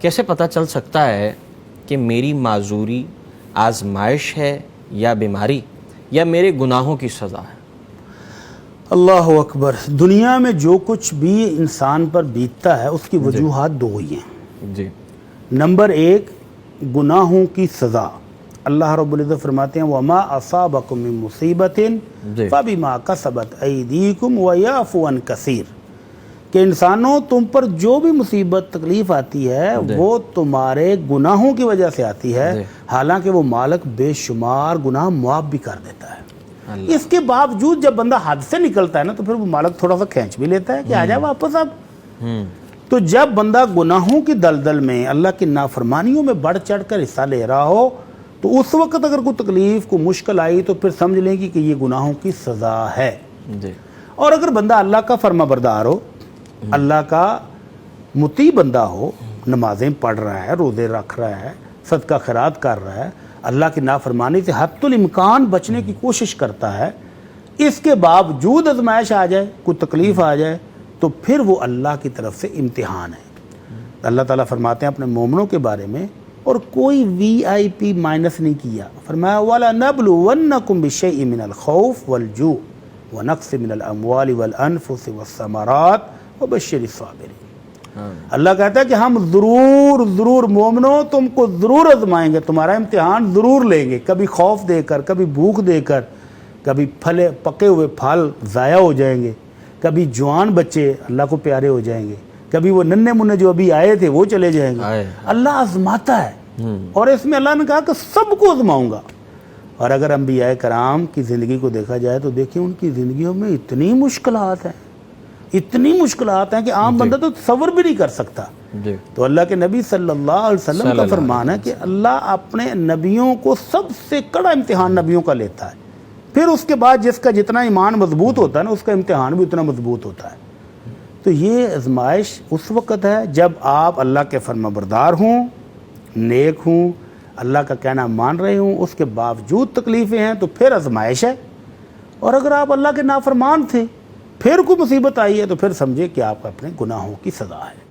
کیسے پتہ چل سکتا ہے کہ میری معذوری آزمائش ہے یا بیماری یا میرے گناہوں کی سزا ہے؟ اللہ اکبر. دنیا میں جو کچھ بھی انسان پر بیتتا ہے اس کی وجوہات دو ہی ہیں. جی. نمبر ایک، گناہوں کی سزا. اللہ رب العزت فرماتے ہیں وَمَا أَصَابَكُم مِّن مُّصِيبَةٍ فَبِمَا كَسَبَتْ أَيْدِيكُمْ وَيَعْفُو عَن كَثِيرٌ، کہ انسانوں تم پر جو بھی مصیبت تکلیف آتی ہے وہ تمہارے گناہوں کی وجہ سے آتی ہے، حالانکہ وہ مالک بے شمار گناہ معاف بھی کر دیتا ہے. اس کے باوجود جب بندہ حد سے نکلتا ہے نا تو پھر وہ مالک تھوڑا سا کھینچ بھی لیتا ہے کہ آ جا واپس اب. تو جب بندہ گناہوں کی دلدل میں اللہ کی نافرمانیوں میں بڑھ چڑھ کر حصہ لے رہا ہو تو اس وقت اگر کوئی تکلیف کو مشکل آئی تو پھر سمجھ لیں کہ یہ گناہوں کی سزا ہے. اور اگر بندہ اللہ کا فرما بردار ہو، اللہ کا مطیع بندہ ہو، نمازیں پڑھ رہا ہے، روزے رکھ رہا ہے، صدقہ خیرات کر رہا ہے، اللہ کی نافرمانی سے حتی الامکان بچنے کی کوشش کرتا ہے، اس کے باوجود آزمائش آ جائے، کوئی تکلیف آ جائے تو پھر وہ اللہ کی طرف سے امتحان ہے. اللہ تعالیٰ فرماتے ہیں اپنے مومنوں کے بارے میں، اور کوئی VIP مائنس نہیں کیا. فرمایا وَلَنَبْلُوَنَّكُمْ بِشَيْءٍ مِّنَ الْخَوْفِ وَالْجُوعِ وَنَقْصٍ مِّنَ الْأَمْوَالِ وَالْأَنفُسِ وَالثَّمَرَاتِ وَبَشِّرِ الصَّابِرِينَ. اللہ کہتا ہے کہ ہم ضرور مومنوں تم کو ضرور آزمائیں گے، تمہارا امتحان ضرور لیں گے، کبھی خوف دے کر، کبھی بھوک دے کر، کبھی پکے ہوئے پھل ضائع ہو جائیں گے، کبھی جوان بچے اللہ کو پیارے ہو جائیں گے، کبھی وہ ننھے منھے جو ابھی آئے تھے وہ چلے جائیں گے. اللہ آزماتا ہے، اور اس میں اللہ نے کہا کہ سب کو آزماؤں گا. اور اگر انبیاء کرام کی زندگی کو دیکھا جائے تو دیکھیں ان کی زندگیوں میں اتنی مشکلات ہیں کہ عام بندہ تو تصور بھی نہیں کر سکتا. تو اللہ کے نبی صلی اللہ علیہ وسلم کا فرمان ہے کہ اللہ اپنے نبیوں کو سب سے کڑا امتحان نبیوں کا لیتا ہے، پھر اس کے بعد جس کا جتنا ایمان مضبوط ہوتا ہے نا اس کا امتحان بھی اتنا مضبوط ہوتا ہے. تو یہ آزمائش اس وقت ہے جب آپ اللہ کے فرما بردار ہوں، نیک ہوں، اللہ کا کہنا مان رہے ہوں، اس کے باوجود تکلیفیں ہیں تو پھر آزمائش ہے. اور اگر آپ اللہ کے نافرمان تھے، پھر کوئی مصیبت آئی ہے تو پھر سمجھے کہ آپ اپنے گناہوں کی سزا ہے.